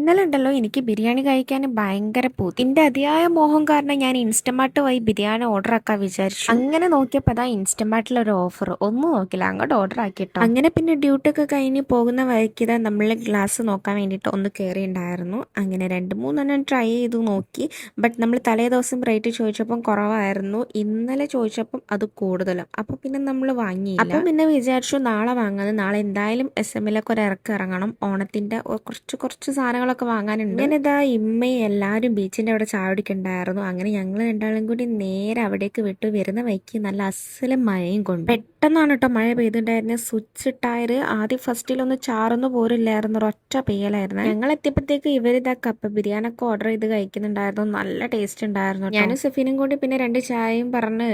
ഇന്നലെ ഉണ്ടല്ലോ എനിക്ക് ബിരിയാണി കഴിക്കാൻ ഭയങ്കര പൂതി. എന്റെ അതിയായ മോഹം കാരണം ഞാൻ ഇൻസ്റ്റമാർട്ട് വഴി ബിരിയാണി ഓർഡർ ആക്കാൻ വിചാരിച്ചു. അങ്ങനെ നോക്കിയപ്പോൾ അതാ ഇൻസ്റ്റമാർട്ടിൽ ഒരു ഓഫർ. ഒന്നും നോക്കില്ല, അങ്ങോട്ട് ഓർഡർ ആക്കിട്ടോ. അങ്ങനെ പിന്നെ ഡ്യൂട്ടി ഒക്കെ കഴിഞ്ഞ് പോകുന്ന വഴിക്ക് ഇതാ നമ്മളെ ഗ്ലാസ് നോക്കാൻ വേണ്ടിയിട്ട് ഒന്ന് കയറിയിട്ടുണ്ടായിരുന്നു. അങ്ങനെ 2-3 ട്രൈ ചെയ്തു നോക്കി. ബട്ട് നമ്മൾ തലേ ദിവസം റേറ്റ് ചോദിച്ചപ്പം കുറവായിരുന്നു, ഇന്നലെ ചോദിച്ചപ്പം അത് കൂടുതലും. അപ്പോൾ പിന്നെ നമ്മൾ വാങ്ങിയില്ല. അപ്പം പിന്നെ വിചാരിച്ചു നാളെ വാങ്ങാതെ. നാളെ എന്തായാലും SM-ലൊക്കെ ഒരു ഇറങ്ങണം. ഓണത്തിന്റെ കുറച്ച് കുറച്ച് സാധനങ്ങളൊക്കെ വാങ്ങാനുണ്ട്. അങ്ങനെ ഇതാ ഇമ്മയും എല്ലാവരും ബീച്ചിന്റെ അവിടെ ചായ കുടിക്കണ്ടായിരുന്നു. അങ്ങനെ ഞങ്ങൾ രണ്ടാളും കൂടി നേരെ അവിടേക്ക് വിട്ടു. വരുന്ന വഴിക്ക് നല്ല അസലും മഴയും കൊണ്ട് പെട്ടെന്നാണ് കേട്ടോ മഴ പെയ്തിട്ടുണ്ടായിരുന്നത്. സ്വിച്ച് ഇട്ടായത് ആദ്യം ഫസ്റ്റിലൊന്ന് ചാറുന്നു പോരില്ലായിരുന്നു, ഒരൊറ്റ പെയ്യലായിരുന്നു. ഞങ്ങൾ എത്തിയപ്പോഴത്തേക്ക് ഇവരിതാ കപ്പ ബിരിയാണി ഒക്കെ ഓർഡർ ചെയ്ത് കഴിക്കുന്നുണ്ടായിരുന്നു. നല്ല ടേസ്റ്റ് ഉണ്ടായിരുന്നു. ഞാനും സഫീനും കൂടി പിന്നെ 2 ചായയും പറഞ്ഞ്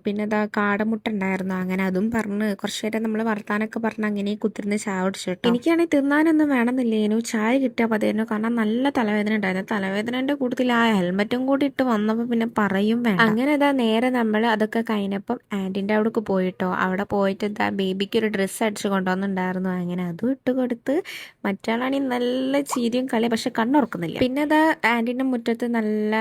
പിന്നെ ഇതാ കാടമുട്ട ഉണ്ടായിരുന്നു. അങ്ങനെ അതും പറഞ്ഞ് കുറച്ചു നേരം നമ്മൾ വർത്താനൊക്കെ പറഞ്ഞ് അങ്ങനെ കുത്തിരുന്ന് ചായ കുടിച്ചു. എനിക്കാണെങ്കിൽ തിന്നാനൊന്നും വേണമെന്നില്ലേനു, ചായ കിട്ടിയാൽ മതിയായിരുന്നു. കാരണം നല്ല തലവേദന ഉണ്ടായിരുന്നു. തലവേദനന്റെ കൂട്ടത്തിൽ ആ ഹെൽമെറ്റും കൂടി ഇട്ട് വന്നപ്പോൾ പിന്നെ പറയും വേണ്ട. അങ്ങനെ ഇതാ നേരെ നമ്മൾ അതൊക്കെ കഴിഞ്ഞപ്പം ആന്റിന്റെ അവിടേക്ക് പോയിട്ടോ. അവിടെ പോയിട്ട് ഇതാ ബേബിക്ക് ഒരു ഡ്രസ്സ് അടിച്ച് കൊണ്ടുവന്നിട്ടുണ്ടായിരുന്നു. അങ്ങനെ അതും ഇട്ട് കൊടുത്ത്. മറ്റാളാണെങ്കിൽ നല്ല ചിരിയും കളി, പക്ഷെ കണ്ണുറക്കുന്നില്ല. പിന്നെ ഇതാ ആന്റിന്റെ മുറ്റത്ത് നല്ല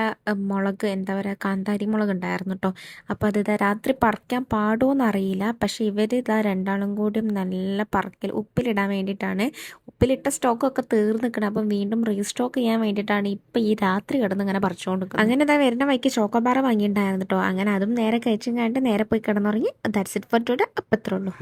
മുളക്, എന്താ പറയുക, കാന്താരി മുളക് ഉണ്ടായിരുന്നു കേട്ടോ. അപ്പോൾ അത് ഇതാ രാത്രി പറിക്കാൻ പാടുമോയെന്ന് അറിയില്ല. പക്ഷെ ഇവർ ഇതാ രണ്ടാളും കൂടി നല്ല പറക്കൽ ഉപ്പിലിടാൻ വേണ്ടിയിട്ടാണ്. ഉപ്പിലിട്ട സ്റ്റോക്കൊക്കെ തീർന്ന് നിൽക്കണം. അപ്പം വീണ്ടും റീസ്റ്റോക്ക് ചെയ്യാൻ വേണ്ടിയിട്ടാണ് ഇപ്പം ഈ രാത്രി കിടന്ന് ഇങ്ങനെ പറിച്ചുകൊണ്ട് നിൽക്കുന്നത്. അങ്ങനെ ഇതാ വരുന്ന വഴിക്ക് ചോക്കോബാർ വാങ്ങിയിട്ടുണ്ടായിരുന്നു കേട്ടോ. അങ്ങനെ അതും നേരെ കഴിച്ചും കണ്ട് നേരെ പോയി കിടന്നുറങ്ങി. That's it for today. അപ്പം അത്രേ ഉള്ളൂ.